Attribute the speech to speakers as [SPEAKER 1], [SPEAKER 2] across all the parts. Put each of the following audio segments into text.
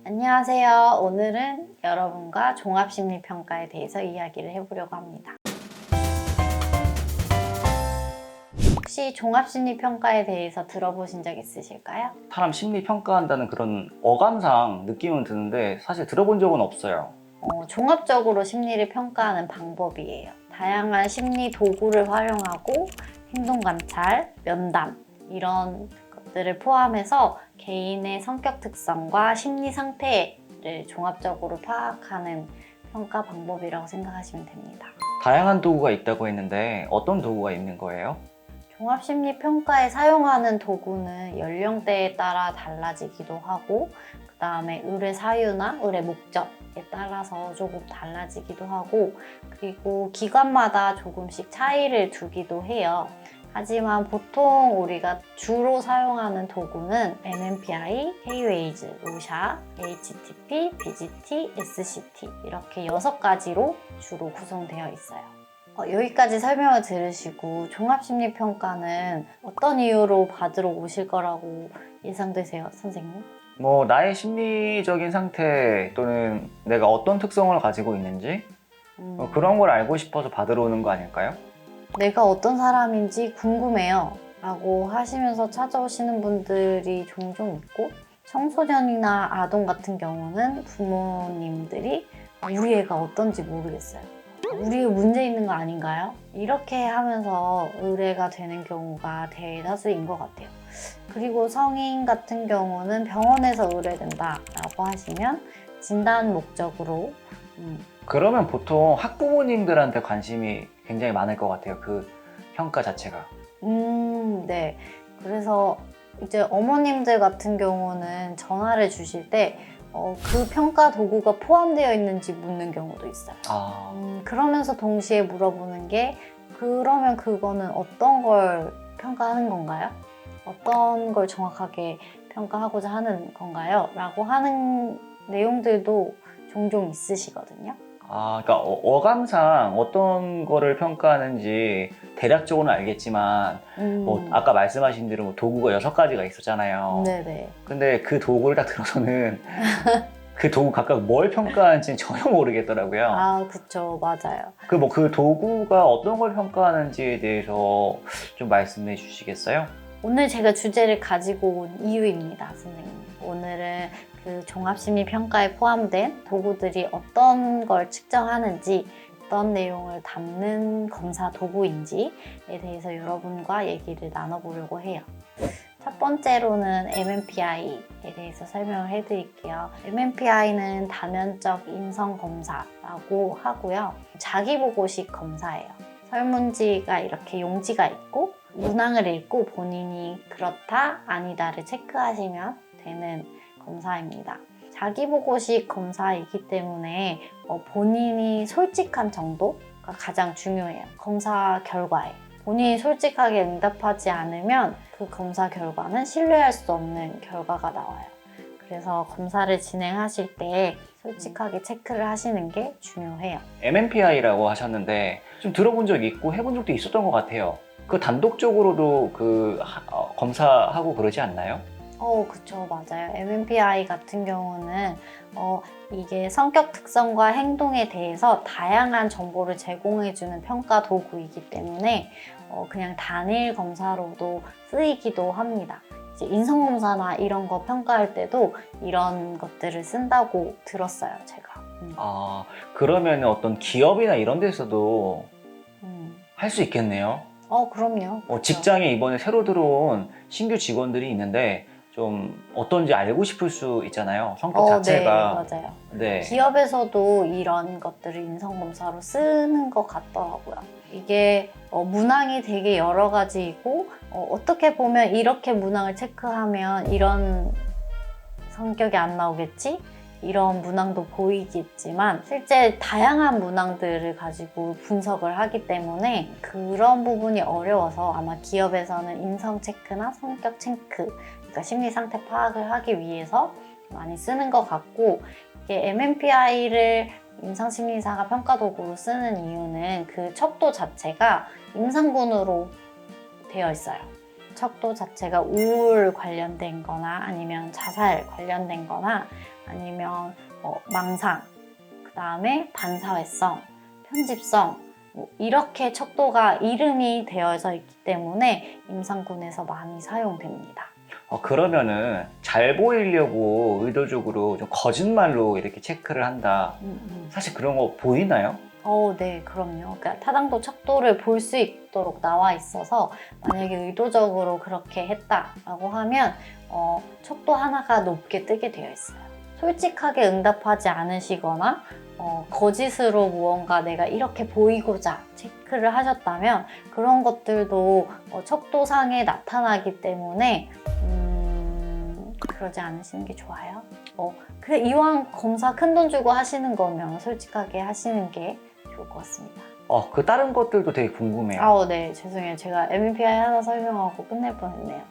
[SPEAKER 1] 안녕하세요. 오늘은 여러분과 종합심리평가에 대해서 이야기를 해보려고 합니다. 혹시 종합심리평가에 대해서 들어보신 적 있으실까요?
[SPEAKER 2] 사람 심리 평가한다는 그런 어감상 느낌은 드는데 사실 들어본 적은 없어요.
[SPEAKER 1] 종합적으로 심리를 평가하는 방법이에요. 다양한 심리 도구를 활용하고 행동관찰, 면담 이런 것들을 포함해서 개인의 성격 특성과 심리 상태를 종합적으로 파악하는 평가 방법이라고 생각하시면 됩니다.
[SPEAKER 2] 다양한 도구가 있다고 했는데 어떤 도구가 있는 거예요?
[SPEAKER 1] 종합심리평가에 사용하는 도구는 연령대에 따라 달라지기도 하고 그 다음에 의뢰 사유나 의뢰 목적에 따라서 조금 달라지기도 하고 그리고 기관마다 조금씩 차이를 두기도 해요. 하지만 보통 우리가 주로 사용하는 도구는 MMPI, K-WAGE, 로샤, HTP, BGT, SCT 이렇게 6가지로 주로 구성되어 있어요. 여기까지 설명을 들으시고 종합심리평가는 어떤 이유로 받으러 오실 거라고 예상되세요, 선생님?
[SPEAKER 2] 나의 심리적인 상태 또는 내가 어떤 특성을 가지고 있는지 그런 걸 알고 싶어서 받으러 오는 거 아닐까요?
[SPEAKER 1] 내가 어떤 사람인지 궁금해요 라고 하시면서 찾아오시는 분들이 종종 있고 청소년이나 아동 같은 경우는 부모님들이 우리 애가 어떤지 모르겠어요. 우리 애 문제 있는 거 아닌가요? 이렇게 하면서 의뢰가 되는 경우가 대다수인 것 같아요. 그리고 성인 같은 경우는 병원에서 의뢰된다 라고 하시면 진단 목적으로
[SPEAKER 2] 그러면 보통 학부모님들한테 관심이 굉장히 많을 것 같아요. 그 평가 자체가.
[SPEAKER 1] 네. 그래서 이제 어머님들 같은 경우는 전화를 주실 때 그 평가 도구가 포함되어 있는지 묻는 경우도 있어요. 그러면서 동시에 물어보는 게 그러면 그거는 어떤 걸 평가하는 건가요? 어떤 걸 정확하게 평가하고자 하는 건가요? 라고 하는 내용들도 종종 있으시거든요.
[SPEAKER 2] 그러니까 어감상 어떤 거를 평가하는지 대략적으로는 알겠지만 아까 말씀하신 대로 도구가 6가지가 있었잖아요.
[SPEAKER 1] 네네.
[SPEAKER 2] 근데 그 도구를 딱 들어서는 그 도구 각각 뭘 평가하는지는 전혀 모르겠더라고요.
[SPEAKER 1] 그쵸. 맞아요.
[SPEAKER 2] 그 도구가 어떤 걸 평가하는지에 대해서 좀 말씀해 주시겠어요?
[SPEAKER 1] 오늘 제가 주제를 가지고 온 이유입니다, 선생님. 오늘은 그 종합심리평가에 포함된 도구들이 어떤 걸 측정하는지, 어떤 내용을 담는 검사 도구인지에 대해서 여러분과 얘기를 나눠보려고 해요. 첫 번째로는 MMPI에 대해서 설명을 해드릴게요. MMPI는 다면적 인성검사라고 하고요. 자기보고식 검사예요. 설문지가 이렇게 용지가 있고 문항을 읽고 본인이 그렇다, 아니다를 체크하시면 되는 검사입니다. 자기보고식 검사이기 때문에 본인이 솔직한 정도가 가장 중요해요. 검사 결과에. 본인이 솔직하게 응답하지 않으면 그 검사 결과는 신뢰할 수 없는 결과가 나와요. 그래서 검사를 진행하실 때 솔직하게 체크를 하시는 게 중요해요.
[SPEAKER 2] MMPI라고 하셨는데 좀 들어본 적 있고 해본 적도 있었던 것 같아요. 그 단독적으로도 검사하고 그러지 않나요?
[SPEAKER 1] 그쵸, 맞아요. MMPI 같은 경우는 이게 성격 특성과 행동에 대해서 다양한 정보를 제공해주는 평가 도구이기 때문에 그냥 단일 검사로도 쓰이기도 합니다. 이제 인성검사나 이런 거 평가할 때도 이런 것들을 쓴다고 들었어요, 제가.
[SPEAKER 2] 그러면 어떤 기업이나 이런 데서도 할 수 있겠네요.
[SPEAKER 1] 그럼요. 그쵸.
[SPEAKER 2] 직장에 이번에 새로 들어온 신규 직원들이 있는데 좀 어떤지 알고 싶을 수 있잖아요. 성격 자체가.
[SPEAKER 1] 네, 맞아요.
[SPEAKER 2] 네.
[SPEAKER 1] 기업에서도 이런 것들을 인성검사로 쓰는 것 같더라고요. 이게 문항이 되게 여러 가지이고 어떻게 보면 이렇게 문항을 체크하면 이런 성격이 안 나오겠지? 이런 문항도 보이겠지만 실제 다양한 문항들을 가지고 분석을 하기 때문에 그런 부분이 어려워서 아마 기업에서는 인성 체크나 성격 체크, 그러니까 심리 상태 파악을 하기 위해서 많이 쓰는 것 같고 이게 MMPI를 임상심리사가 평가 도구로 쓰는 이유는 그 척도 자체가 임상군으로 되어 있어요. 척도 자체가 우울 관련된 거나 아니면 자살 관련된 거나 아니면 망상, 그 다음에 반사회성, 편집성 이렇게 척도가 이름이 되어져 있기 때문에 임상군에서 많이 사용됩니다.
[SPEAKER 2] 그러면은 잘 보이려고 의도적으로 좀 거짓말로 이렇게 체크를 한다. 사실 그런 거 보이나요?
[SPEAKER 1] 네, 그럼요. 그러니까 타당도 척도를 볼 수 있도록 나와 있어서 만약에 의도적으로 그렇게 했다라고 하면 척도 하나가 높게 뜨게 되어 있어요. 솔직하게 응답하지 않으시거나 거짓으로 무언가 내가 이렇게 보이고자 체크를 하셨다면 그런 것들도 척도상에 나타나기 때문에 그러지 않으시는 게 좋아요. 그래 이왕 검사 큰돈 주고 하시는 거면 솔직하게 하시는 게 좋을 것 같습니다.
[SPEAKER 2] 그 다른 것들도 되게 궁금해요.
[SPEAKER 1] 네, 죄송해요. 제가 MMPI 하나 설명하고 끝낼 뻔했네요.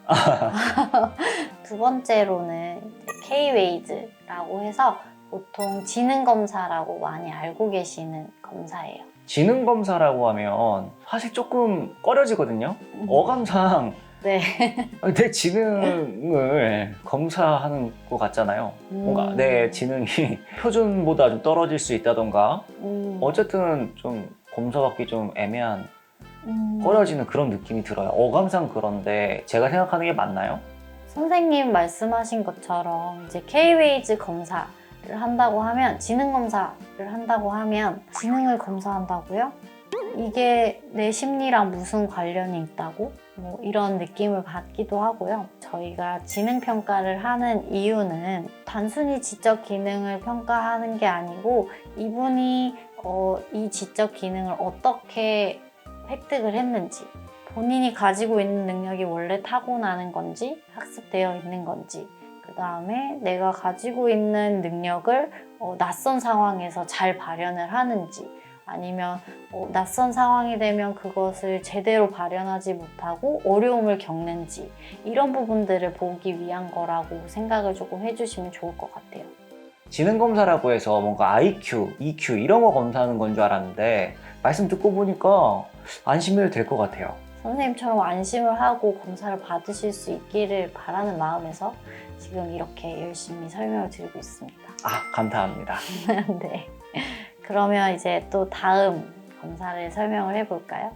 [SPEAKER 1] 두 번째로는 K-웨이즈라고 해서 보통 지능검사라고 많이 알고 계시는 검사예요.
[SPEAKER 2] 지능검사라고 하면 사실 조금 꺼려지거든요. 어감상
[SPEAKER 1] 네.
[SPEAKER 2] 내 지능을 검사하는 것 같잖아요. 뭔가 내 지능이 표준보다 좀 떨어질 수 있다던가 어쨌든 좀 검사받기 좀 애매한 꺼려지는 그런 느낌이 들어요. 어감상 그런데 제가 생각하는 게 맞나요?
[SPEAKER 1] 선생님 말씀하신 것처럼 이제 K-웨이즈 검사를 한다고 하면 지능 검사를 한다고 하면 지능을 검사한다고요? 이게 내 심리랑 무슨 관련이 있다고? 뭐 이런 느낌을 받기도 하고요. 저희가 지능 평가를 하는 이유는 단순히 지적 기능을 평가하는 게 아니고 이분이 이 지적 기능을 어떻게 획득을 했는지 본인이 가지고 있는 능력이 원래 타고나는 건지 학습되어 있는 건지 그 다음에 내가 가지고 있는 능력을 낯선 상황에서 잘 발현을 하는지 아니면 낯선 상황이 되면 그것을 제대로 발현하지 못하고 어려움을 겪는지 이런 부분들을 보기 위한 거라고 생각을 조금 해주시면 좋을 것 같아요.
[SPEAKER 2] 지능검사라고 해서 뭔가 IQ, EQ 이런 거 검사하는 건 줄 알았는데 말씀 듣고 보니까 안심이 될 것 같아요.
[SPEAKER 1] 선생님처럼 안심을 하고 검사를 받으실 수 있기를 바라는 마음에서 지금 이렇게 열심히 설명을 드리고 있습니다.
[SPEAKER 2] 감사합니다.
[SPEAKER 1] 네. 그러면 이제 또 다음 검사를 설명을 해볼까요?